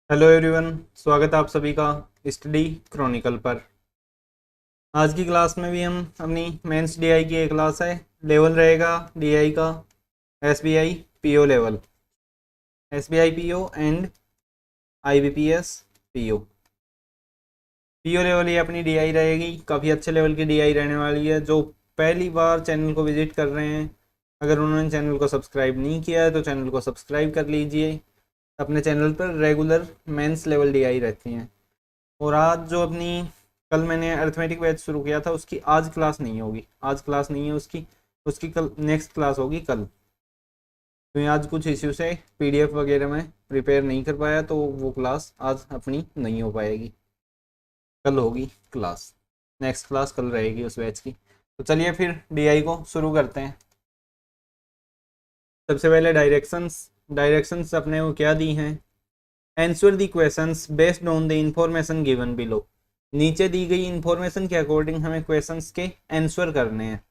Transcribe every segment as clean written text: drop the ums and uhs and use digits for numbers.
Hello everyone, स्वागत है आप सभी का स्टडी क्रॉनिकल पर। आज की क्लास में भी हम अपनी मेंस डीआई की एक क्लास है। लेवल रहेगा डीआई का SBI PO level, SBI PO and IBPS PO. PO level ये अपनी डीआई रहेगी, काफ़ी अच्छे लेवल की डीआई रहने वाली है। जो पहली बार चैनल को विजिट कर रहे हैं, अगर उन्होंने चैनल को सब्सक्राइब नहीं किया है तो चैनल को सब्सक्राइब कर लीजिए। अपने चैनल पर रेगुलर मेंस लेवल डीआई रहती हैं। और आज जो अपनी कल मैंने अर्थमेटिक बैच शुरू किया था, उसकी आज क्लास नहीं होगी, आज क्लास नहीं है उसकी उसकी कल नेक्स्ट क्लास होगी कल। तो ये आज कुछ इश्यू से पीडीएफ वगैरह में प्रिपेयर नहीं कर पाया, तो वो क्लास आज अपनी नहीं हो पाएगी, कल होगी क्लास। नेक्स्ट क्लास कल रहेगी उस बैच की। तो चलिए फिर डीआई को शुरू करते हैं। सबसे पहले डायरेक्शंस अपने को क्या दी हैं। Answer the questions based on the information given below. नीचे दी गई इंफॉर्मेशन के अकॉर्डिंग हमें क्वेश्चंस के आंसर करने हैं।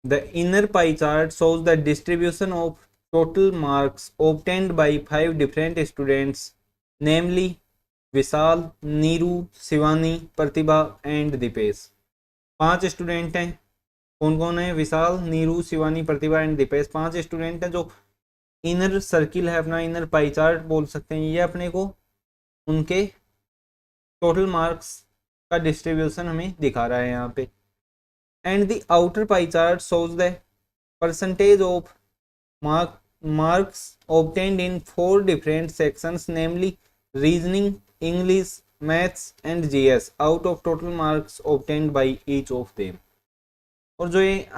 The inner pie chart shows the distribution of total marks obtained by 5 different students, namely Vishal, Neeru, Shivani, Pratibha and Deepesh. 5 student हैं। कौन कौन है? विशाल, नीरू, शिवानी, प्रतिभा एंड दीपेश। 5 स्टूडेंट हैं। जो इनर सर्किल है अपना, इनर पाई चार्ट बोल सकते हैं, ये अपने को उनके टोटल मार्क्स का डिस्ट्रीब्यूशन हमें दिखा रहा है यहाँ पे। And the outer pie chart shows the percentage of marks obtained in 4 different sections, namely reasoning, English, maths and GS out of total marks obtained by each of them। और जो ये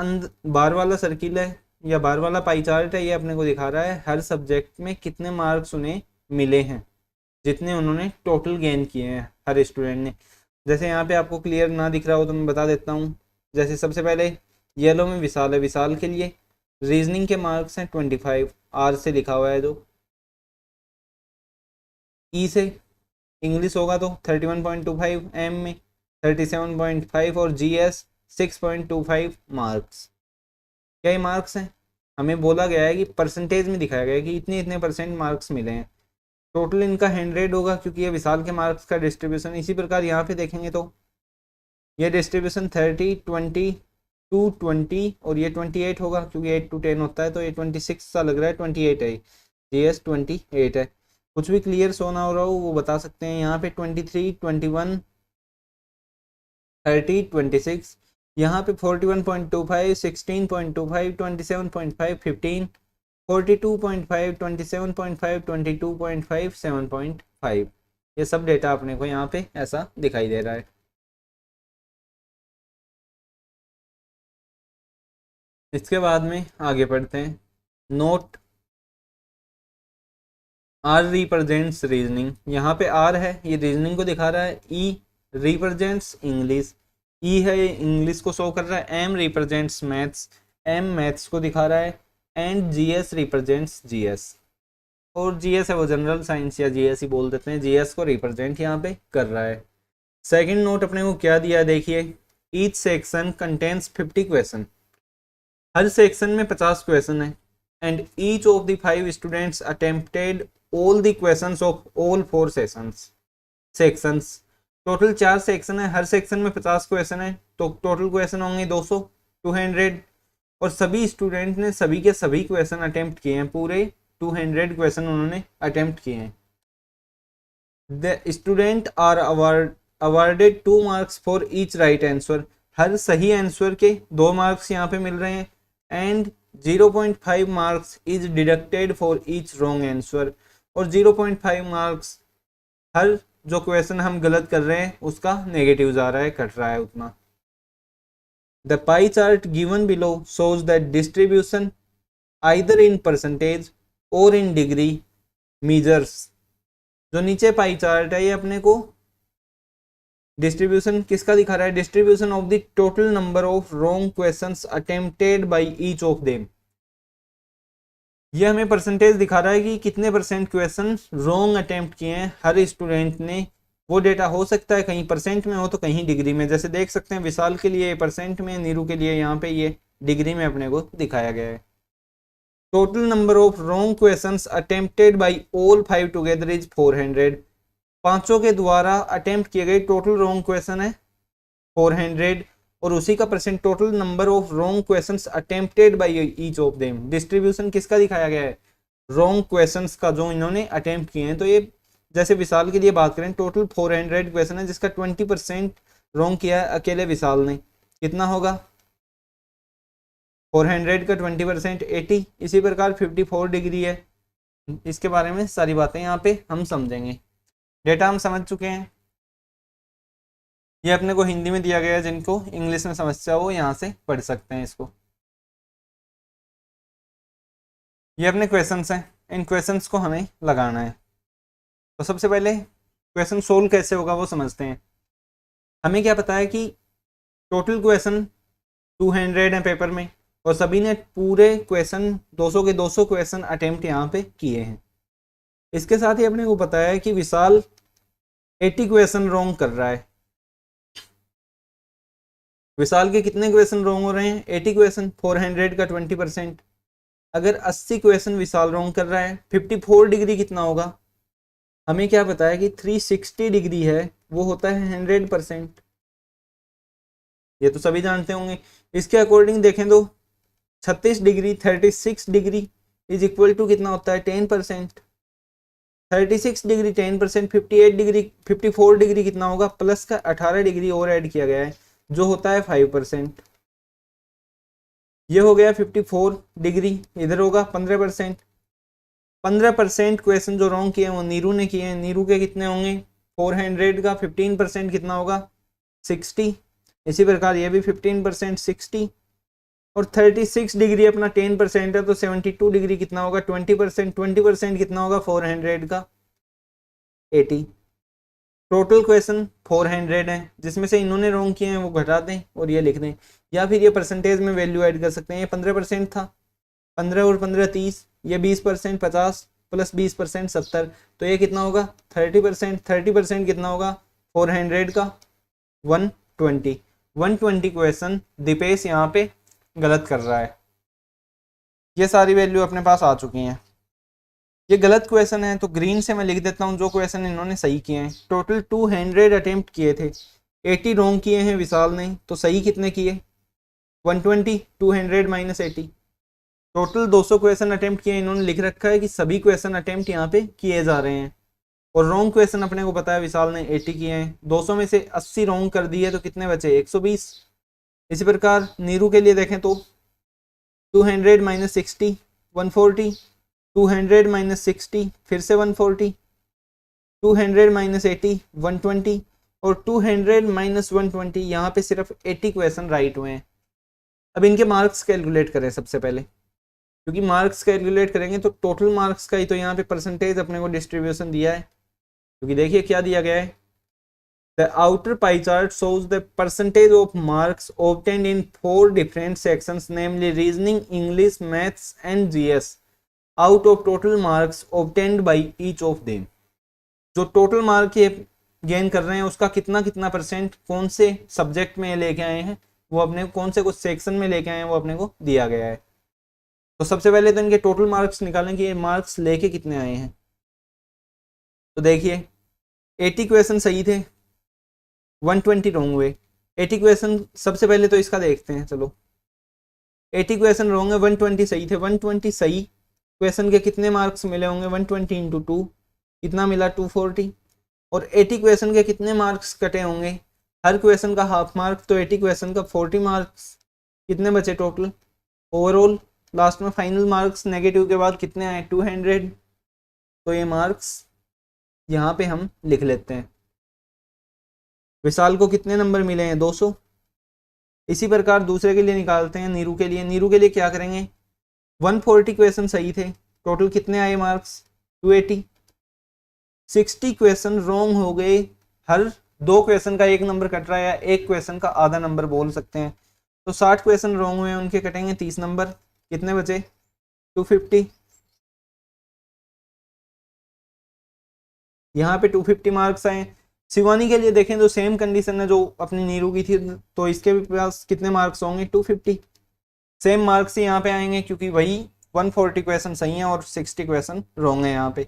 बार वाला सर्किल है या बार वाला पाई चार्ट है, ये अपने को दिखा रहा है हर सब्जेक्ट में कितने मार्क्स उन्हें मिले हैं, जितने उन्होंने टोटल गेन किए हैं हर स्टूडेंट ने। जैसे यहाँ पे आपको क्लियर ना दिख रहा हो तो मैं बता देता हूँ। जैसे सबसे पहले येलो में विशाल है, विशाल के लिए रीजनिंग के मार्क्स हैं 25, आर से लिखा हुआ है। जो ई से इंग्लिश होगा तो 31.25, एम में 37.5 और जीएस 6.25 मार्क्स। क्या ये मार्क्स हैं? हमें बोला गया है कि परसेंटेज में दिखाया गया है कि इतने इतने परसेंट मार्क्स मिले हैं। टोटल इनका 100 होगा, क्योंकि ये विशाल के मार्क्स का डिस्ट्रीब्यूशन। इसी प्रकार यहाँ पे देखेंगे तो ये डिस्ट्रीब्यूशन 30, 20 टू 20 और ये 28 होगा, क्योंकि 8 to 10 होता है। तो ये 26 सा लग रहा है, 28 है। जीएस 28 है। कुछ भी क्लियर शो ना हो रहा हो वो बता सकते हैं। यहाँ पे 23, 21, 30, 26, यहाँ पे 41.25, 16.25, 27.5, 15, 42.5, 27.5, 22.5, 7.5। ये सब डेटा अपने को यहाँ पे ऐसा दिखाई दे रहा है। इसके बाद में आगे पढ़ते हैं। Note R represents reasoning. यहाँ पे आर है, ये रीजनिंग को दिखा रहा है। ई रिप्रेजेंट्स इंग्लिश, ई है इंग्लिश को शो कर रहा है। M represents maths, M maths को दिखा रहा है। एंड जीएस रिप्रेजेंट्स जीएस, और जीएस है वो जनरल साइंस या जीएस ही बोल देते हैं, जीएस को रिप्रेजेंट यहाँ पे कर रहा है। सेकंड नोट अपने को क्या दिया देखिए। Each section contains 50 question. हर सेक्शन में 50 क्वेश्चन है। And each of the 5 students attempted all the questions of all 4 sections. Total 4 section है, हर सेक्शन में 50 क्वेश्चन है, तो टोटल क्वेश्चन होंगे 200, 200। और सभी स्टूडेंट ने सभी के सभी क्वेश्चन अटेम्प्ट किए हैं, पूरे 200 क्वेश्चन उन्होंने अटेम्प्ट किए हैं। The student are awarded 2 marks for each right answer. हर सही आंसर के 2 मार्क्स यहाँ पे मिल रहे हैं। And 0.5 marks is deducted for each wrong answer, और 0.5 मार्क्स हर जो क्वेश्चन हम गलत कर रहे हैं उसका नेगेटिव जा रहा है, कट रहा है उतना। The pie chart given below shows that distribution either in percentage और इन डिग्री मेजर्स। जो नीचे पाई चार्ट है ये अपने को डिस्ट्रीब्यूशन किसका दिखा रहा है? Distribution of the total number of wrong questions attempted by each of them. ये हमें परसेंटेज दिखा रहा है कि कितने परसेंट क्वेश्चन रॉन्ग अटेम्प्ट किए हैं हर स्टूडेंट ने। वो डेटा हो सकता है कहीं परसेंट में हो तो कहीं डिग्री में। जैसे देख सकते हैं विशाल के लिए परसेंट में, नीरू के लिए यहाँ पे ये डिग्री में अपने को दिखाया गया है। Total number of wrong questions attempted by all 5 together is 400। पांचों के द्वारा अटेम्प्ट किए गए टोटल रॉन्ग क्वेश्चन है 400 और उसी का percent total number of wrong questions attempted by each of them. Distribution किसका दिखाया गया है? रॉन्ग क्वेश्चंस का, जो इन्होंने अटेम्प्ट किए हैं। तो ये जैसे विशाल के लिए बात करें, टोटल 400 क्वेश्चन है जिसका 20% रॉन्ग किया है अकेले विशाल ने। कितना होगा? 400 का 20% 80। इसी प्रकार 54 डिग्री है। इसके बारे में सारी बातें यहाँ पे हम समझेंगे। डेटा हम समझ चुके हैं। ये अपने को हिंदी में दिया गया है, जिनको इंग्लिश में समस्या हो यहाँ से पढ़ सकते हैं इसको। ये अपने क्वेश्चंस हैं, इन क्वेश्चंस को हमें लगाना है। तो सबसे पहले क्वेश्चन सोल्व कैसे होगा वो समझते हैं। हमें क्या पता है कि टोटल क्वेश्चन 200 है पेपर में और सभी ने पूरे क्वेश्चन 200 के 200 क्वेश्चन अटेम्प्ट यहाँ पे किए हैं। इसके साथ ही अपने को पता है कि विशाल 80 क्वेश्चन रॉन्ग कर रहा है। विशाल के कितने क्वेश्चन रॉन्ग हो रहे हैं? 80 क्वेश्चन, 400 का 20%। अगर 80 क्वेश्चन विशाल रॉन्ग कर रहा है, 54 डिग्री कितना होगा? हमें क्या पता है कि 360 डिग्री है, वो होता है 100%। ये तो सभी जानते होंगे। इसके अकॉर्डिंग देखें तो 36 degree 36 degree is equal to कितना होता है? 10%। 36 डिग्री 10%, 58 डिग्री 54 डिग्री कितना होगा? प्लस का 18 डिग्री और ऐड किया गया है जो होता है 5%। ये हो गया 54 डिग्री, इधर होगा 15%। 15% क्वेश्चन जो रॉन्ग किए हैं वो नीरू ने किए हैं। नीरू के कितने होंगे? 400 का 15% कितना होगा? 60। इसी प्रकार ये भी 15% 60 और 36 डिग्री अपना 10% है तो 72 डिग्री कितना होगा? 20%। 20% कितना होगा? 400 का 80। टोटल क्वेश्चन 400 है, जिसमें से इन्होंने रॉन्ग किए हैं वो घटा दें और ये लिख दें, या फिर ये परसेंटेज में वैल्यू ऐड कर सकते हैं। ये 15% था, 15 और 15 30, ये 20% 50 प्लस 20% 70, तो ये कितना होगा? 30%। 30% कितना होगा? 400 का 120। 120 क्वेश्चन दीपेश यहाँ पे गलत कर रहा है। ये सारी वैल्यू अपने पास आ चुकी हैं। ये गलत क्वेश्चन है तो ग्रीन से मैं लिख देता हूँ जो क्वेश्चन इन्होंने सही किए हैं। टोटल 200 अटेम्प्ट किए थे, 80 रॉन्ग किए हैं विशाल ने, तो सही कितने किए? 120। 200 माइनस 80। टोटल 200 क्वेश्चन अटेम्प्ट किए, इन्होंने लिख रखा है कि सभी क्वेश्चन अटेम्प्ट यहाँ पे किए जा रहे हैं। और रॉन्ग क्वेश्चन अपने को पता है विशाल ने 80 किए हैं। 200 में से 80 रॉन्ग कर दिए तो कितने बचे? 120। इसी प्रकार नीरू के लिए देखें तो 200 माइनस 60 140, 200 माइनस 60 फिर से 140, 200 माइनस 80 120 और 200 माइनस 120। यहाँ पे सिर्फ 80 क्वेश्चन राइट हुए हैं। अब इनके मार्क्स कैलकुलेट करें सबसे पहले, क्योंकि मार्क्स कैलकुलेट करेंगे तो टोटल मार्क्स का ही तो यहाँ पे परसेंटेज अपने को डिस्ट्रीब्यूशन दिया है। क्योंकि देखिए क्या दिया गया है, the outer pie chart shows the percentage of marks obtained in 4 different sections, namely reasoning, English, maths and GS, out of total marks obtained by each of them। जो टोटल मार्क ये गेन कर रहे हैं उसका कितना कितना percent कौन से सब्जेक्ट में लेके आए हैं, वो अपने कौन से कुछ सेक्शन में लेके आए हैं, वो अपने को दिया गया है। तो सबसे पहले तो इनके टोटल मार्क्स निकालें कि ये मार्क्स लेके कितने आए हैं। तो देखिए 80 क्वेश्चन सही थे, 120 रॉन्ग हुए। 80 क्वेश्चन सबसे पहले तो इसका देखते हैं। चलो 80 क्वेश्चन रॉन्ग है, 120 सही थे। 120 सही क्वेश्चन के कितने मार्क्स मिले होंगे? 120 इंटू 2 कितना मिला? 240। और 80 क्वेश्चन के कितने मार्क्स कटे होंगे? हर क्वेश्चन का हाफ मार्क, तो 80 क्वेश्चन का 40 मार्क्स। कितने बचे टोटल? ओवरऑल लास्ट में फाइनल मार्क्स नेगेटिव के बाद कितने आए? 200। तो ये मार्क्स यहाँ पे हम लिख लेते हैं। विशाल को कितने नंबर मिले हैं? 200। इसी प्रकार दूसरे के लिए निकालते हैं, नीरू के लिए। नीरू के लिए क्या करेंगे? 140 क्वेश्चन सही थे, टोटल कितने आए मार्क्स? 280। 60 क्वेश्चन रॉन्ग हो गए, हर 2 क्वेश्चन का 1 नंबर कट रहा है या 1 क्वेश्चन का आधा नंबर बोल सकते हैं। तो 60 क्वेश्चन रॉन्ग हुए, उनके कटेंगे 30 नंबर। कितने बचे? 250। यहाँ पे 250 मार्क्स आए। शिवानी के लिए देखें तो सेम कंडीशन है जो अपनी नीरू की थी, तो इसके भी पास कितने मार्क्स होंगे? 250। सेम मार्क्स ही यहाँ पे आएंगे क्योंकि वही 140 क्वेश्चन सही हैं और 60 क्वेश्चन रॉन्ग है यहाँ पे।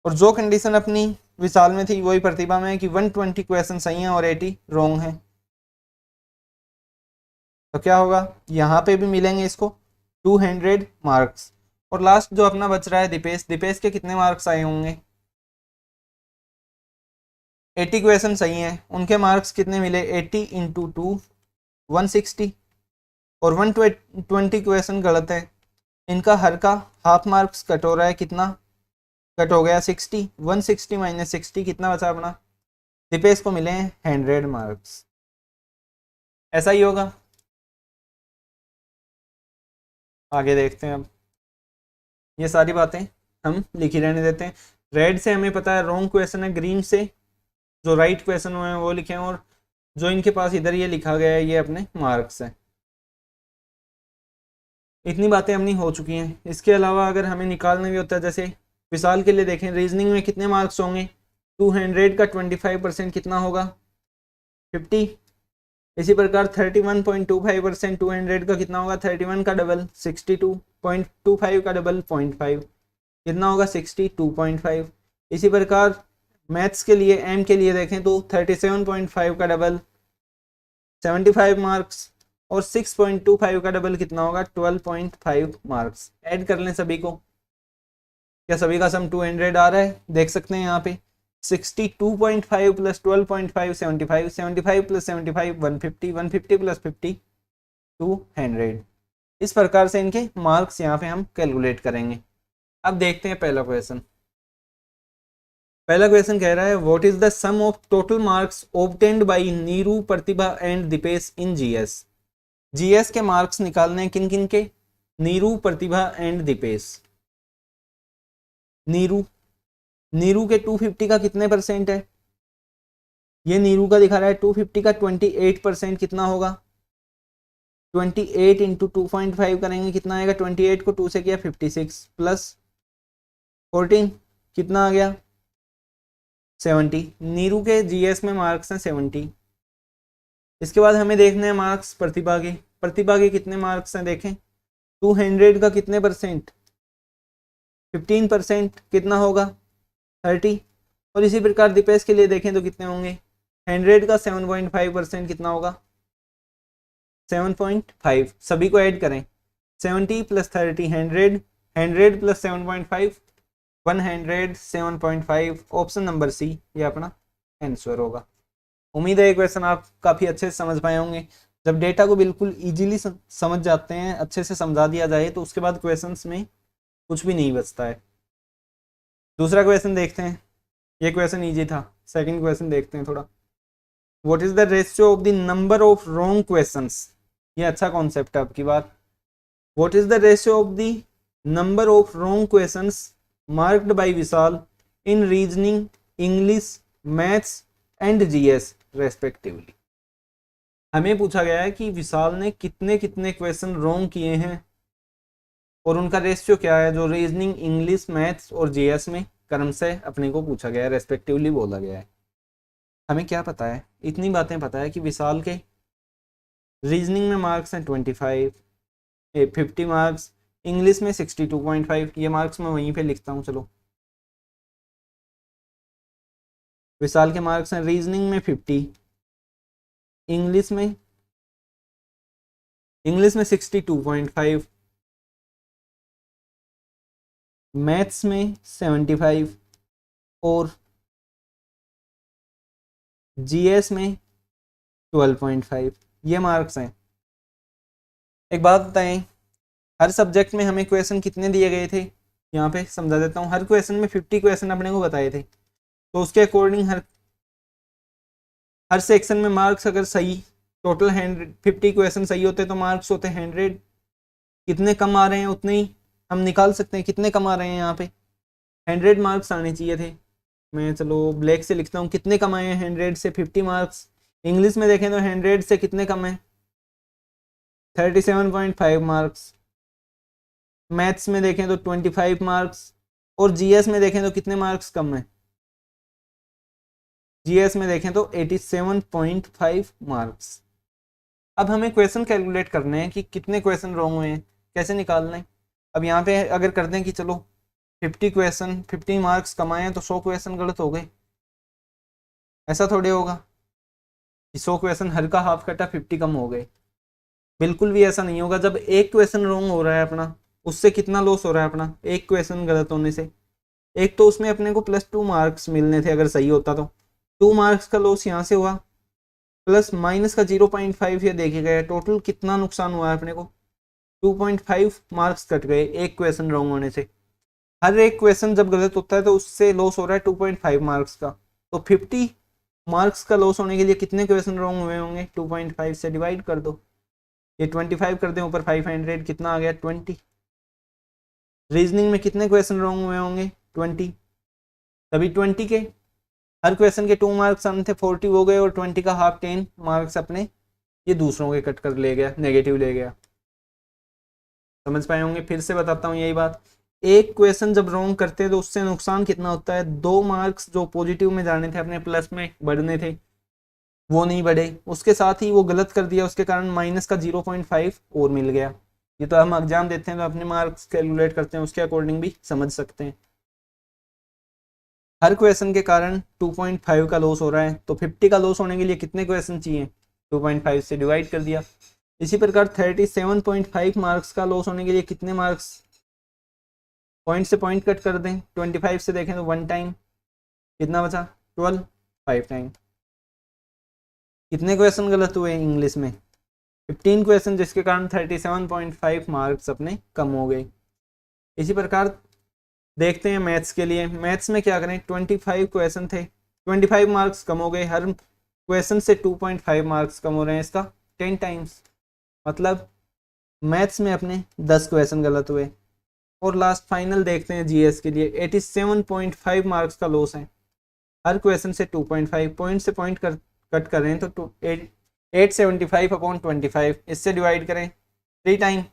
और जो कंडीशन अपनी विशाल में थी वही प्रतिभा में है कि 120 क्वेश्चन सही हैं और 80 रॉन्ग हैं। तो क्या होगा, यहाँ पे भी मिलेंगे इसको 200 मार्क्स। और लास्ट जो अपना बच रहा है दीपेश, दीपेश के कितने मार्क्स आए होंगे, 80 क्वेश्चन सही हैं, उनके मार्क्स कितने मिले, 80 इंटू 2 160, और 120 क्वेश्चन गलत है, इनका हर का हाफ मार्क्स कट हो रहा है, कितना कट हो गया 60, 160 माइनस 60 कितना बचा अपना, दीपेश को मिले हैं 100 मार्क्स। ऐसा ही होगा। आगे देखते हैं अब, ये सारी बातें हम लिखी रहने देते हैं। रेड से हमें पता है रॉन्ग क्वेश्चन है, ग्रीन से जो राइट क्वेश्चन हुए हैं वो लिखे हैं, और जो इनके पास इधर ये लिखा गया है ये अपने मार्क्स हैं। इतनी बातें अपनी हो चुकी हैं। इसके अलावा अगर हमें निकालना भी होता है, जैसे विशाल के लिए देखें, रीजनिंग में कितने मार्क्स होंगे, 200 का 25% कितना होगा, 50। इसी प्रकार 31.25% 200 का कितना होगा, 31 का डबल 62.25 का डबल 0.5 कितना होगा, 62.5। इसी प्रकार मैथ्स के लिए एम के लिए देखें तो 37.5 का डबल 75 मार्क्स, और 6.25 का डबल कितना होगा, 12.5 मार्क्स। ऐड कर लें सभी को, क्या सभी का सम 200 आ रहा है, देख सकते हैं यहाँ पे 62.5 प्लस 12.5 75, 75 प्लस 75 150, 150 प्लस 50 200। इस प्रकार से इनके मार्क्स यहाँ पे हम कैलकुलेट करेंगे। अब देखते हैं पहला क्वेश्चन। पहला क्वेश्चन कह रहा है what is the sum of total marks obtained by Neeru, Pratibha and Deepesh in GS. GS के मार्क्स निकालने हैं किन किन के, नीरू, प्रतिभा एंड दीपेश। नीरू के 250 का कितने परसेंट है, ये नीरू का दिखा रहा है 250 का 28% कितना होगा, 28 इंटू 2.5 करेंगे कितना आएगा, 28 को 2 से किया 56 प्लस 14 कितना आ गया 70। नीरू के जीएस में मार्क्स हैं 70। इसके बाद हमें देखने हैं मार्क्स प्रतिभा के। प्रतिभा के कितने मार्क्स हैं देखें, 200 का कितने परसेंट, 15% कितना होगा 30। और इसी प्रकार दीपेश के लिए देखें तो कितने होंगे, 100 का 7.5% कितना होगा 7.5। सभी को ऐड करें, 70 plus 30 100, 100 plus 7.5 100, 7.5। Option number C ये अपना आंसर होगा। उम्मीद है ये क्वेश्चन आप काफ़ी अच्छे से समझ पाए होंगे। जब डेटा को बिल्कुल इजीली समझ जाते हैं, अच्छे से समझा दिया जाए, तो उसके बाद क्वेश्चंस में कुछ भी नहीं बचता है। दूसरा क्वेश्चन देखते हैं, ये क्वेश्चन इजी था। सेकंड क्वेश्चन देखते हैं थोड़ा। What is the ratio of the number of wrong questions, ये अच्छा कॉन्सेप्ट है आपकी बात। What is the ratio of the number of wrong questions marked by Vishal in reasoning, English, maths and GS respectively. हमें पूछा गया है कि विशाल ने कितने कितने क्वेश्चन रॉन्ग किए हैं और उनका रेशियो क्या है, जो रीजनिंग, इंग्लिश, मैथ्स और जीएस में क्रमशः अपने को पूछा गया है, रेस्पेक्टिवली बोला गया है। हमें क्या पता है, इतनी बातें पता है कि विशाल के रीजनिंग में मार्क्स हैं 50 मार्क्स, इंग्लिश में 62.5, ये मार्क्स मैं वहीं पे लिखता हूँ। चलो, विशाल के मार्क्स हैं रीजनिंग में 50, इंग्लिश में 62.5, मैथ्स में 75 और जीएस में 12.5, ये मार्क्स हैं। एक बात बताएं, हर सब्जेक्ट में हमें क्वेश्चन कितने दिए गए थे, यहाँ पे समझा देता हूँ। हर क्वेश्चन में 50 क्वेश्चन अपने को बताए थे, तो उसके अकॉर्डिंग हर सेक्शन में मार्क्स अगर सही, टोटल 50 क्वेश्चन सही होते तो मार्क्स होते 100। कितने कम आ रहे हैं उतने ही हम निकाल सकते हैं, कितने कम आ रहे हैं, यहाँ पे 100 मार्क्स आने चाहिए थे। मैं चलो ब्लैक से लिखता हूँ, कितने कम आए हैं 100 से 50 मार्क्स। इंग्लिश में देखें तो 100 से कितने कम है 37.5 मार्क्स, मैथ्स में देखें तो 25 मार्क्स, और जीएस में देखें तो कितने मार्क्स कम है, जीएस में देखें तो 87.5 मार्क्स। अब हमें क्वेश्चन कैलकुलेट करने हैं कि कितने क्वेश्चन रॉन्ग हुए हैं, कैसे निकालना है। अब यहाँ पे अगर कर दें कि चलो 50 क्वेश्चन 50 मार्क्स कमाए हैं तो 100 क्वेश्चन गलत हो गए, ऐसा थोड़े होगा कि 100 क्वेश्चन हर का हाफ कटा 50 कम हो गए। बिल्कुल भी ऐसा नहीं होगा। जब एक क्वेश्चन रॉन्ग हो रहा है अपना, उससे कितना लॉस हो रहा है अपना, एक क्वेश्चन गलत होने से। एक तो उसमें अपने को +2 मार्क्स मिलने थे अगर सही होता तो, 2 मार्क्स का लॉस यहाँ से हुआ, प्लस माइनस का 0.5 ये देखे गए, टोटल कितना नुकसान हुआ है अपने को, 2.5 मार्क्स कट गए एक क्वेश्चन रॉन्ग होने से। हर एक क्वेश्चन जब गलत होता है तो उससे लॉस हो रहा है 2.5 मार्क्स का। तो 50 मार्क्स का लॉस होने के लिए कितने क्वेश्चन रॉन्ग हुए होंगे, 2.5 से डिवाइड कर दो, ये 25 कर दें ऊपर 500, कितना आ गया 20। रीजनिंग में कितने क्वेश्चन रॉन्ग हुए होंगे, 20। तभी 20 के हर क्वेश्चन के 2 मार्क्स आने थे, 40 हो गए, और 20 का हाफ 10 मार्क्स अपने ये दूसरों के कट कर ले गया, नेगेटिव ले गया। समझ पाए होंगे। फिर से बताता हूँ यही बात, एक क्वेश्चन जब रॉन्ग करते हैं तो उससे नुकसान कितना होता है, 2 मार्क्स जो पॉजिटिव में जाने थे अपने प्लस में बढ़ने थे वो नहीं बढ़े, उसके साथ ही वो गलत कर दिया, उसके कारण माइनस का 0.5 और मिल गया। ये तो हम एग्जाम देते हैं तो अपने मार्क्स कैलकुलेट करते हैं, उसके अकॉर्डिंग भी समझ सकते हैं। हर क्वेश्चन के कारण 2.5 का लॉस हो रहा है, तो 50 का लॉस होने के लिए कितने क्वेश्चन चाहिए, 2.5 से डिवाइड कर दिया। इसी प्रकार 37.5 मार्क्स का लॉस होने के लिए कितने मार्क्स, पॉइंट से पॉइंट कट कर दें, 25 से देखें तो 1 टाइम, कितना बचा 12, 5 टाइम। कितने क्वेश्चन गलत हुए इंग्लिश में, 15 क्वेश्चन, जिसके कारण 37.5 मार्क्स अपने कम हो गए। इसी प्रकार देखते हैं मैथ्स के लिए। मैथ्स में क्या करें, 25 क्वेश्चन थे, 25 मार्क्स कम हो गए, हर क्वेश्चन से 2.5 मार्क्स कम हो रहे हैं, इसका 10 टाइम्स, मतलब मैथ्स में अपने 10 क्वेश्चन गलत हुए। और लास्ट फाइनल देखते हैं जीएस के लिए, 87.5 मार्क्स का लॉस है, हर क्वेश्चन से 2.5, पॉइंट से पॉइंट कट कर रहे हैं तो 875/25, इससे डिवाइड करें 3 टाइम,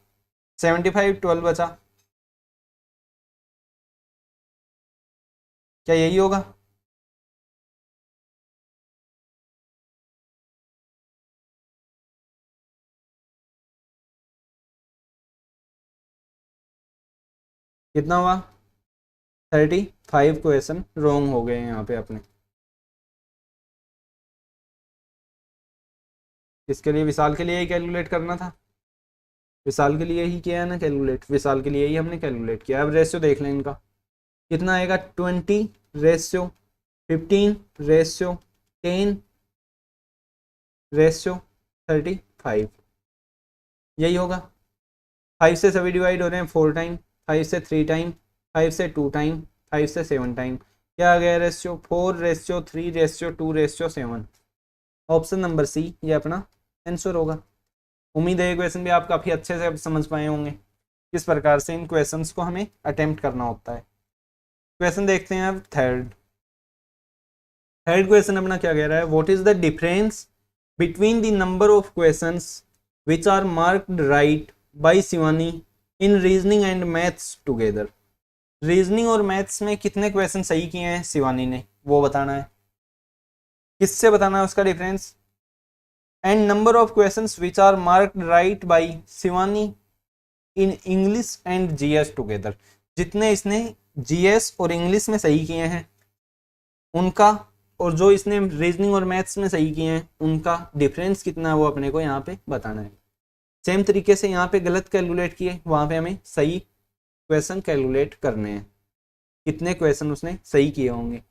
75, 12 बचा, क्या यही होगा, कितना हुआ, 35 क्वेश्चन रॉन्ग हो गए यहाँ पे अपने। इसके लिए विशाल के लिए ही कैलकुलेट करना था, विशाल के लिए ही किया है ना कैलकुलेट, विशाल के लिए ही हमने कैलकुलेट किया। अब रेशियो देख लें इनका, कितना आएगा, 20/15/10/35, यही होगा। 5 से सभी डिवाइड हो रहे हैं 4 टाइम, 5 से 3 टाइम, 5 से 2 टाइम, 5 से 7 टाइम, क्या आ गया रेशियो, 4/3/2/7। ऑप्शन नंबर सी ये अपना आंसर होगा। उम्मीद है ये क्वेश्चन भी आप काफ़ी अच्छे से अब समझ पाए होंगे किस प्रकार से इन क्वेश्चंस को हमें अटेम्प्ट करना होता है। क्वेश्चन देखते हैं अब थर्ड क्वेश्चन अपना क्या कह रहा है, what is the difference between the number of questions which are marked right by Shivani in reasoning and maths together. Reasoning और मैथ्स में कितने क्वेश्चन सही किए हैं शिवानी ने, वो बताना है। किससे बताना है उसका difference, and number of questions which are marked right by Shivani in English and GS together. जितने इसने जीएस और इंग्लिश में सही किए हैं उनका, और जो इसने रीजनिंग और मैथ्स में सही किए हैं उनका डिफरेंस कितना है, वो अपने को यहाँ पे बताना है। सेम तरीके से यहाँ पे गलत कैलकुलेट किए, वहाँ पे हमें सही क्वेश्चन कैलकुलेट करने हैं, कितने क्वेश्चन उसने सही किए होंगे।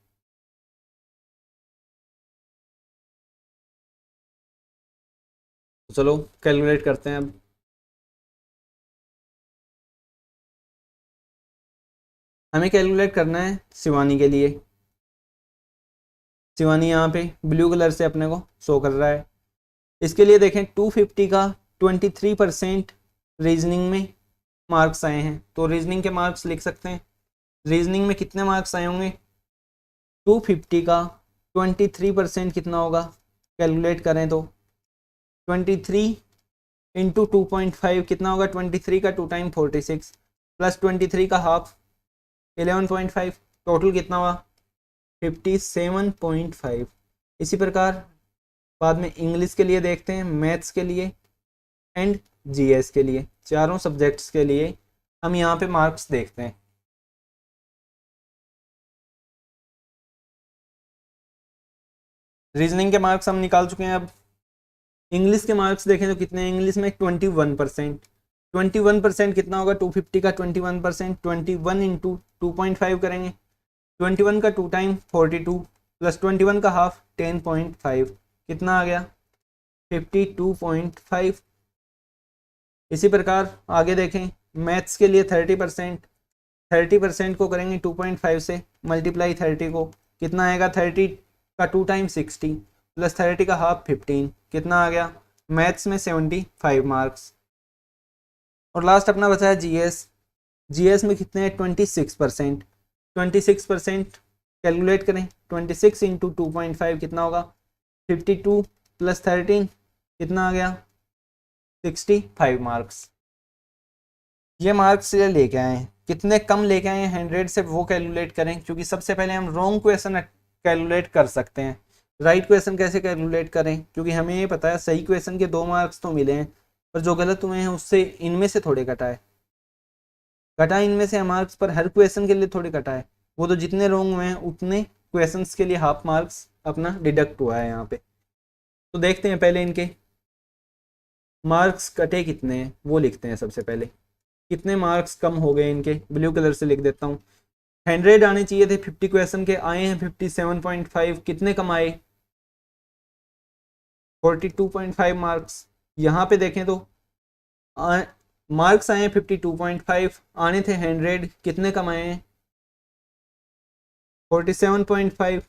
तो चलो कैलकुलेट करते हैं अब। हमें कैलकुलेट करना है शिवानी के लिए। शिवानी यहाँ पे ब्लू कलर से अपने को शो कर रहा है। इसके लिए देखें 250 का 23% रीजनिंग में मार्क्स आए हैं, तो रीजनिंग के मार्क्स लिख सकते हैं। रीजनिंग में कितने मार्क्स आए होंगे, 250 का 23% कितना होगा, कैलकुलेट करें तो 23 इंटू 2.5 कितना होगा, 23 का 2 टाइम 46, प्लस 23 का हाफ 11.5, टोटल कितना हुआ 57.5। इसी प्रकार बाद में इंग्लिश के लिए देखते हैं, मैथ्स के लिए एंड जीएस के लिए, चारों सब्जेक्ट्स के लिए हम यहाँ पे मार्क्स देखते हैं। रीजनिंग के मार्क्स हम निकाल चुके हैं। अब इंग्लिश के मार्क्स देखें तो कितने हैं इंग्लिश में 21%। 21% कितना होगा 250 का 21%, 21 इंटू 2.5 करेंगे। 21 का 2 टाइम 42 प्लस 21 का हाफ 10.5 कितना आ गया 52.5। इसी प्रकार आगे देखें मैथ्स के लिए 30%। 30% को करेंगे 2.5 से मल्टीप्लाई 30 को कितना आएगा 30 का 2 टाइम 60 प्लस 30 का हाफ 15 कितना आ गया मैथ्स में 75 मार्क्स। और लास्ट अपना बचा है जीएस। जीएस में कितने हैं 26%। 26% कैलकुलेट करें 26 इंटू 2.5 कितना होगा 52 प्लस 13 कितना आ गया 65 मार्क्स। ये मार्क्स ये लेके आए हैं, कितने कम लेके आए हैं 100 से वो कैलकुलेट करें, क्योंकि सबसे पहले हम रॉन्ग क्वेश्चन कैलकुलेट कर सकते हैं। राइट क्वेश्चन कैसे कैलकुलेट करें, क्योंकि हमें ये पता है सही क्वेश्चन के 2 मार्क्स तो मिले हैं, पर जो गलत हुए हैं उससे इनमें से थोड़े कटा है इनमें से मार्क्स, पर हर क्वेश्चन के लिए थोड़े कटा है। वो तो जितने रॉन्ग हुए हैं उतने क्वेश्चंस के लिए हाफ मार्क्स अपना डिडक्ट हुआ है यहाँ पे। तो देखते हैं पहले इनके मार्क्स कटे कितने हैं वो लिखते हैं। सबसे पहले कितने मार्क्स कम हो गए इनके, ब्लू कलर से लिख देता हूँ। 100 आने चाहिए थे 50 क्वेश्चन के, आए हैं 57.5। कितने कम आए 42.5 मार्क्स। यहाँ पे देखें तो मार्क्स आए हैं 52.5, आने थे 100, कितने कम आए हैं 47.5।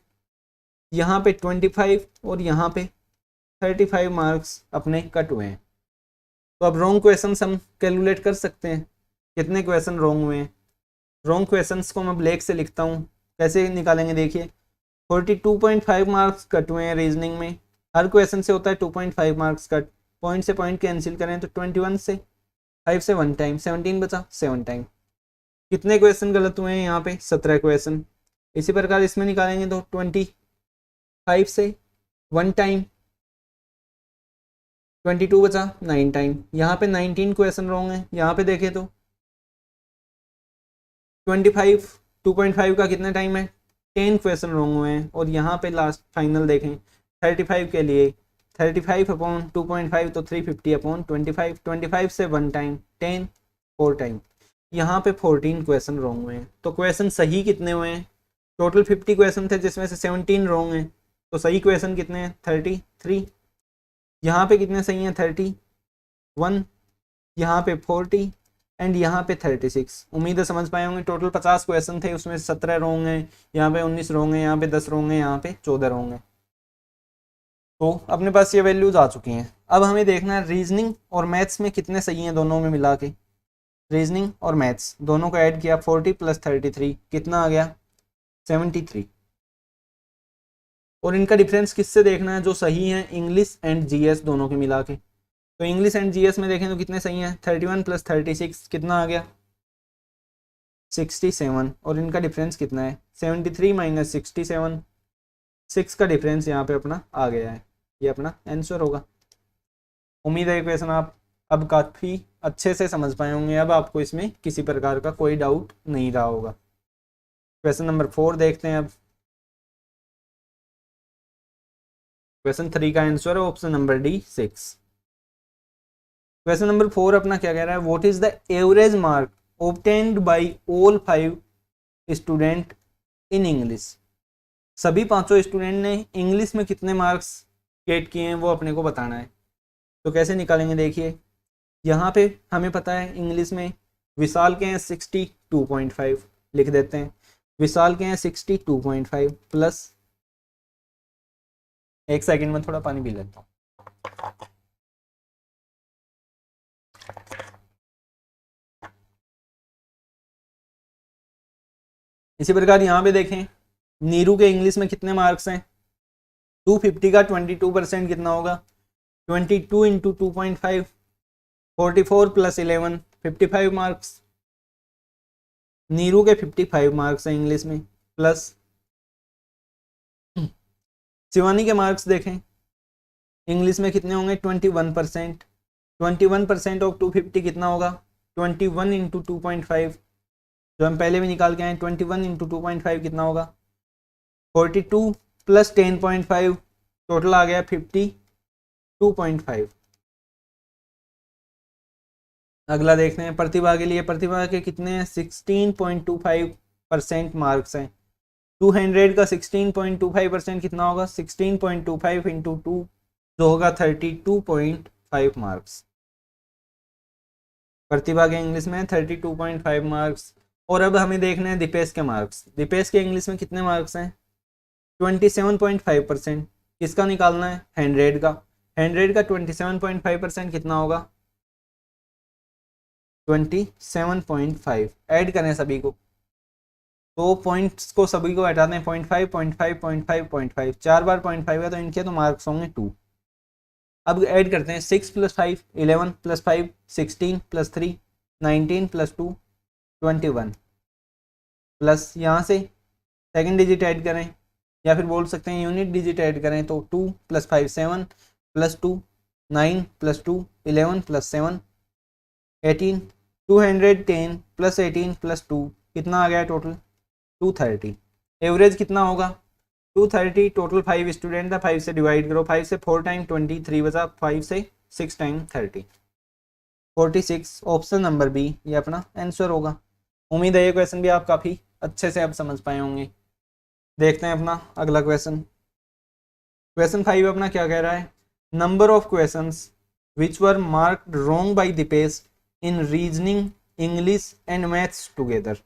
यहाँ पे 25 और यहाँ पे 35 मार्क्स अपने कट हुए हैं। तो अब रॉन्ग क्वेश्चन हम कैलकुलेट कर सकते हैं कितने क्वेश्चन रॉन्ग हुए हैं। रॉन्ग क्वेश्चंस को मैं ब्लैक से लिखता हूँ, कैसे निकालेंगे देखिए। 42.5 मार्क्स कट हुए हैं रीजनिंग में, हर क्वेश्चन से होता है 2.5 मार्क्स कट। पॉइंट से पॉइंट कैंसिल करें तो 21 से 5 से 1 टाइम 17 बचा 7 टाइम। कितने क्वेश्चन गलत हुए हैं यहाँ पे 17 क्वेश्चन। इसी प्रकार इसमें निकालेंगे तो 25 से 1 टाइम 22 बचा 9 टाइम। यहाँ पे 19 क्वेश्चन रॉन्ग है। यहाँ पे देखें तो 25 2.5 का कितना टाइम है 10 क्वेश्चन रॉन्ग हुए हैं। और यहाँ पे लास्ट फाइनल देखें 35 के लिए 35 अपॉन 2.5 तो 350 अपॉन 25। 25 से 1 टाइम 10 4 टाइम। यहाँ पे 14 क्वेश्चन रॉन्ग हुए हैं। तो क्वेश्चन सही कितने हुए हैं, टोटल 50 क्वेश्चन थे जिसमें से 17 रॉन्ग हैं, तो सही क्वेश्चन कितने हैं 33। यहाँ पे कितने सही हैं 31, यहाँ पे 40 एंड यहाँ पे 36। उम्मीद है समझ पाए होंगे। टोटल 50 क्वेश्चन थे, उसमें 17 रॉन्ग हैं, यहाँ पे 19 रॉन्ग हैं, यहाँ पे 10 रॉन्ग हैं, यहाँ पे 14 रॉन्ग हैं। तो अपने पास ये वैल्यूज आ चुकी हैं। अब हमें देखना है रीजनिंग और मैथ्स में कितने सही हैं दोनों में मिला के। रीजनिंग और मैथ्स दोनों को ऐड किया 40 प्लस 33 कितना आ गया 73। और इनका डिफरेंस किससे देखना है, जो सही है इंग्लिश एंड जीएस दोनों के मिला के। तो इंग्लिश एंड जीएस में देखें तो कितने सही हैं 31 प्लस 36 कितना आ गया 67। और इनका डिफरेंस कितना है 73 माइनस 67, 6 का डिफरेंस यहाँ पे अपना आ गया है। ये अपना आंसर होगा। उम्मीद है क्वेश्चन आप अब काफ़ी अच्छे से समझ पाए होंगे। अब आपको इसमें किसी प्रकार का कोई डाउट नहीं रहा होगा। क्वेश्चन नंबर 4 देखते हैं अब। क्वेश्चन 3 का आंसर है option number D 6। Question number 4 अपना क्या कह रहा है, what is the average mark obtained by all 5 student in English. सभी 5 स्टूडेंट ने इंग्लिश में कितने मार्क्स गेट किए हैं वो अपने को बताना है। तो कैसे निकालेंगे देखिए, यहाँ पे हमें पता है इंग्लिश में विशाल के हैं 62.5, लिख देते हैं विशाल के हैं 62.5 प्लस, एक सेकंड में थोड़ा पानी पी लेता हूँ। इसी प्रकार यहाँ पे देखें नीरू के इंग्लिश में कितने मार्क्स हैं 250 का 22% कितना होगा 22 इंटू 2.5 44 प्लस 11 55 मार्क्स। नीरू के 55 मार्क्स हैं इंग्लिश में, प्लस शिवानी के मार्क्स देखें इंग्लिश में कितने होंगे 21%। 21% ऑफ 250 कितना होगा 21 इंटू 2.5, जो हम पहले भी निकाल के आए, 21 इंटू 2.5 कितना होगा 42 प्लस 10.5, टोटल आ गया 52.5। अगला देखते हैं प्रतिभा के लिए। प्रतिभा के कितने हैं 16.25% मार्क्स हैं। 200 का 16.25% कितना होगा 16.25 इंटू 2 जो होगा 32.5 मार्क्स। प्रतिभा के इंग्लिश में 32.5 मार्क्स। और अब हमें देखना है दीपेश के मार्क्स। दीपेश के इंग्लिश में कितने मार्क्स हैं 27.5%। किसका निकालना है 100 का। 100 का 27.5% कितना होगा 27.5। ऐड करें सभी को, तो पॉइंट्स को सभी को हटा दें 0.5 0.5 0.5 0.5, 4 बार 0.5 है तो इनके तो मार्क्स होंगे 2। अब ऐड करते हैं 6 + 5 11 + 5 16 + 3 19 + 2 21 प्लस यहाँ से सेकंड डिजिट ऐड करें या फिर बोल सकते हैं यूनिट डिजिट ऐड करें तो 2 + 5 7 + 2 9 + 2 11 + 7 18 210 + 18 + 2 कितना आ गया टोटल 230। एवरेज कितना होगा 230। टोटल 5 स्टूडेंट था, 5 से डिवाइड करो, 5 से 4 टाइम 23 बचा, 5 से 6 टाइम 30 46। ऑप्शन नंबर बी ये अपना आंसर होगा। उम्मीद है ये क्वेश्चन भी आप काफ़ी अच्छे से अब समझ पाए होंगे। देखते हैं अपना अगला क्वेश्चन। क्वेश्चन 5 अपना क्या कह रहा है, number of questions which were marked wrong by Deepesh in reasoning English and maths together.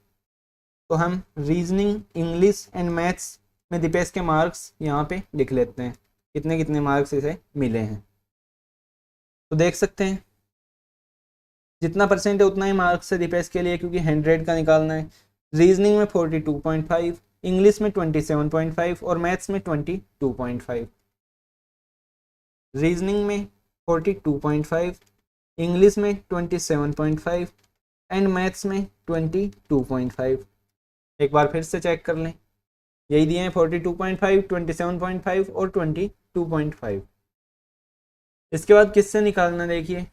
तो हम रीजनिंग इंग्लिश एंड मैथ्स में दीपेश के मार्क्स यहाँ पे लिख लेते हैं, कितने कितने मार्क्स इसे मिले हैं। तो देख सकते हैं जितना परसेंट है उतना ही मार्क्स है दीपेश के लिए, क्योंकि 100 का निकालना है। रीजनिंग में 42.5, इंग्लिश में 27.5 और मैथ्स में 22.5। रीजनिंग में 42.5, इंग्लिश में 27.5 एंड मैथ्स में 22.5। एक बार फिर से चेक कर लें, यही दिए हैं 42.5, 27.5 और 22.5। इसके बाद किससे निकालना देखिए,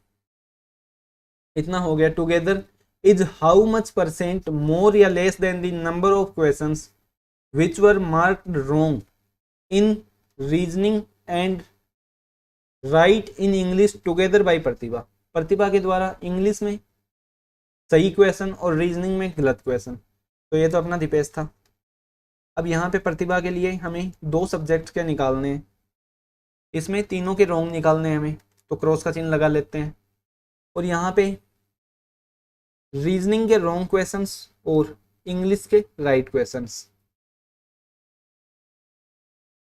इतना हो गया। Together is how much percent more या less than the number of questions which were marked wrong in reasoning and right in English together by Pratibha. Pratibha के द्वारा इंग्लिश में सही क्वेश्चन और रीजनिंग में गलत क्वेश्चन। तो ये तो अपना दीपेश था। अब यहाँ पे प्रतिभा के लिए हमें 2 सब्जेक्ट के निकालने हैं, इसमें तीनों के रॉन्ग निकालने हैं हमें, तो क्रॉस का चिन्ह लगा लेते हैं। और यहाँ पे रीजनिंग के रॉन्ग क्वेश्चंस और इंग्लिश के राइट क्वेश्चंस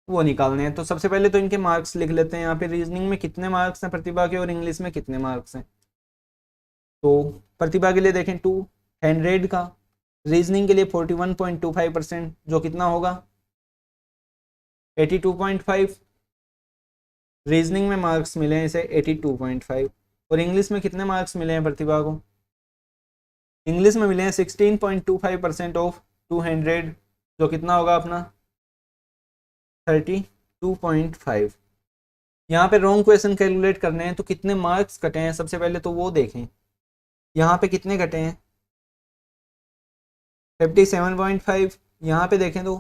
वो निकालने हैं। तो सबसे पहले तो इनके मार्क्स लिख लेते हैं। यहाँ पे रीजनिंग में कितने मार्क्स हैं प्रतिभा के और इंग्लिश में कितने मार्क्स हैं। तो प्रतिभा के लिए देखें 200 का, रीजनिंग के लिए 41.25% जो कितना होगा 82.5। रीजनिंग में मार्क्स मिले हैं इसे 82.5। और इंग्लिश में कितने मार्क्स मिले हैं प्रतिभा को, इंग्लिश में मिले हैं 16.25% ऑफ 200 जो कितना होगा अपना 32.5। यहाँ पे रॉन्ग क्वेश्चन कैलकुलेट करने हैं तो कितने मार्क्स कटे हैं सबसे पहले तो वो देखें। यहाँ पे कितने कटे हैं 57.5। यहाँ पे देखें तो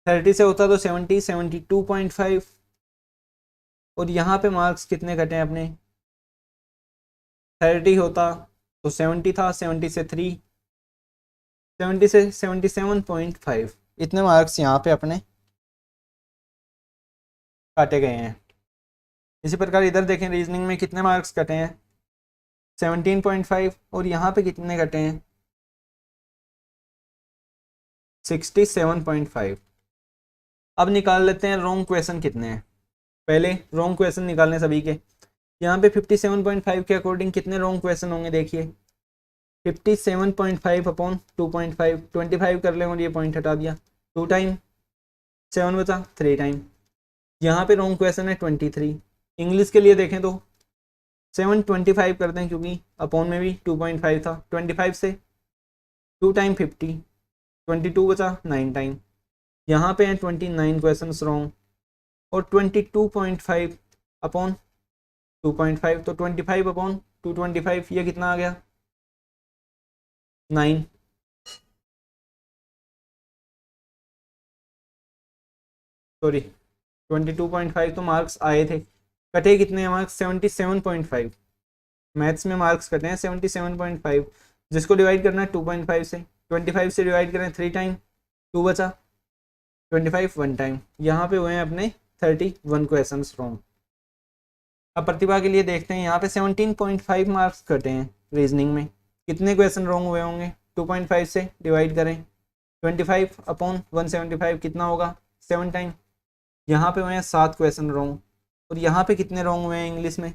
30 से होता तो 70 72.5। और यहाँ पे मार्क्स कितने कटे हैं अपने 30 होता तो 70 था, 70 से 3 70 से 77.5। इतने मार्क्स यहाँ पे अपने काटे गए हैं। इसी प्रकार इधर देखें रीजनिंग में कितने मार्क्स कटे हैं 17.5 और यहाँ पे कितने कटे हैं 67.5। अब निकाल लेते हैं रॉन्ग क्वेश्चन कितने हैं। पहले रॉन्ग क्वेश्चन निकालने सभी के। यहाँ पे 57.5 के अकॉर्डिंग कितने रॉन्ग क्वेश्चन होंगे देखिए 57.5 अपॉन 2.5 25 कर लें और ये पॉइंट हटा दिया 2 टाइम 7 बचा 3 टाइम। यहाँ पे रॉन्ग क्वेश्चन है 23। इंग्लिश के लिए देखें तो 725 करते हैं क्योंकि अपॉन में भी 2.5 था। 25 से 2 टाइम 50 22 बचा 9 टाइम। यहाँ पे हैं 29 क्वेश्चन रॉन्ग और 22.5 अपॉन 2.5 तो 25 अपॉन 225 ये कितना आ गया 9, सॉरी 22.5 तो मार्क्स आए थे, कटे कितने मार्क्स 77.5, मैथ्स में मार्क्स कटे हैं 77.5, जिसको डिवाइड करना है 2.5 से, 25 से डिवाइड करें 3 टाइम, 2 बचा, 25 1 टाइम, यहाँ पे हुए हैं अपने 31 क्वेश्चंस रॉन्ग। अब प्रतिभा के लिए देखते हैं, यहाँ पे 17.5 मार्क्स कटे हैं रीजनिंग में, कितने क्वेश्चन रॉन्ग हुए होंगे, 2.5 से डिवाइड करें, 25 अपॉन 175 कितना होगा 7 टाइम, यहाँ पे हुए हैं 7 क्वेश्चन रॉन्ग। और यहाँ पे कितने रॉन्ग हुए हैं इंग्लिश में,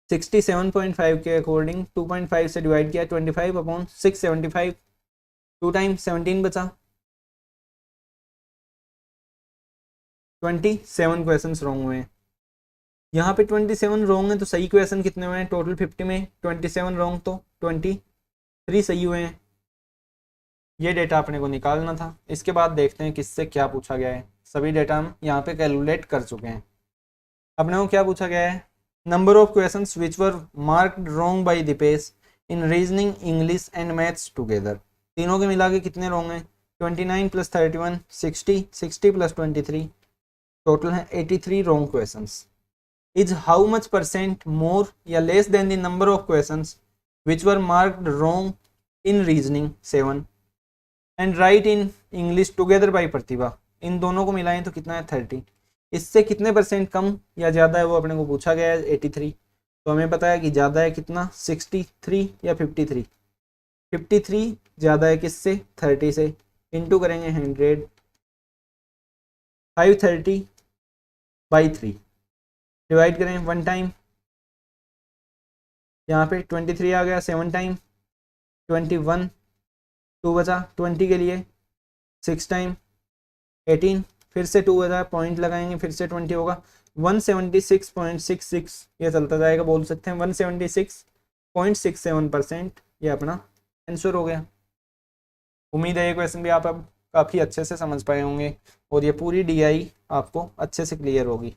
67.5 के अकॉर्डिंग 2.5 से डिवाइड किया, 25 अपॉन 675, 2 टाइम 17 बचा, 27 क्वेश्चन रॉन्ग हुए हैं। यहाँ पे 27 रॉन्ग है तो सही क्वेश्चन कितने हुए हैं, टोटल 50 में 27 रॉन्ग तो 23 सही हुए हैं। ये डेटा अपने को निकालना था। इसके बाद देखते हैं किससे क्या पूछा गया है। सभी डेटा हम यहाँ पे कैलकुलेट कर चुके हैं। अपने को क्या पूछा गया है, number of questions which were marked wrong by Deepesh in reasoning, English and maths together. तीनों के मिला के कितने रॉन्ग हैं, 29 + 31 60, 60 + 23 टोटल है 83 wrong questions. Is how much percent more या less than the number of questions which were marked wrong in reasoning 7 and right in English together by Pratibha. इन दोनों को मिलाएं तो कितना है 30। इससे कितने परसेंट कम या ज़्यादा है वो अपने को पूछा गया है 83। तो हमें पता है कि ज़्यादा है कितना 63 या 53, 53 ज़्यादा है किससे 30 से, इंटू करेंगे 100, 530/3 डिवाइड करें 1 टाइम, यहाँ पे 23 आ गया, 7 टाइम 21, 2 बचा 20 के लिए, 6 टाइम 18, फिर से 2 बचा, पॉइंट लगाएंगे फिर से 20 होगा, 176.66 ये चलता जाएगा, बोल सकते हैं 176.67% ये अपना आंसर हो गया। उम्मीद है ये क्वेश्चन भी आप अब काफ़ी अच्छे से समझ पाए होंगे और ये पूरी डीआई आपको अच्छे से क्लियर होगी।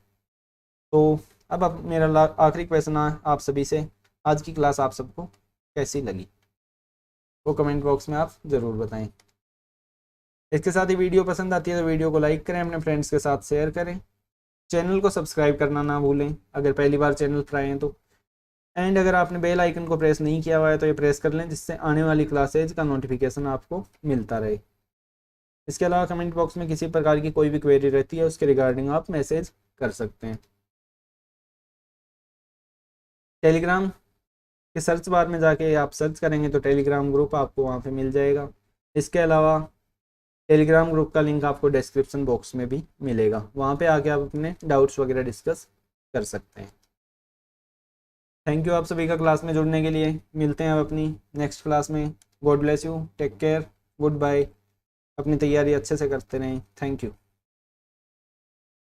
तो अब मेरा आखिरी क्वेश्चन आप सभी से, आज की क्लास आप सबको कैसी लगी वो कमेंट बॉक्स में आप ज़रूर बताएं। इसके साथ ही वीडियो पसंद आती है तो वीडियो को लाइक करें, अपने फ्रेंड्स के साथ शेयर करें, चैनल को सब्सक्राइब करना ना भूलें अगर पहली बार चैनल पर आए हैं तो, एंड अगर आपने बेल आइकन को प्रेस नहीं किया हुआ है तो ये प्रेस कर लें जिससे आने वाली क्लासेज का नोटिफिकेशन आपको मिलता रहे। इसके अलावा कमेंट बॉक्स में किसी प्रकार की कोई भी क्वेरी रहती है उसके रिगार्डिंग आप मैसेज कर सकते हैं। टेलीग्राम के सर्च बार में जाके आप सर्च करेंगे तो टेलीग्राम ग्रुप आपको वहाँ पे मिल जाएगा। इसके अलावा टेलीग्राम ग्रुप का लिंक आपको डिस्क्रिप्शन बॉक्स में भी मिलेगा, वहाँ पे आके आप अपने डाउट्स वगैरह डिस्कस कर सकते हैं। थैंक यू आप सभी का क्लास में जुड़ने के लिए। मिलते हैं अब अपनी नेक्स्ट क्लास में। God bless you, take care, good bye. अपनी तैयारी अच्छे से करते रहें। Thank you.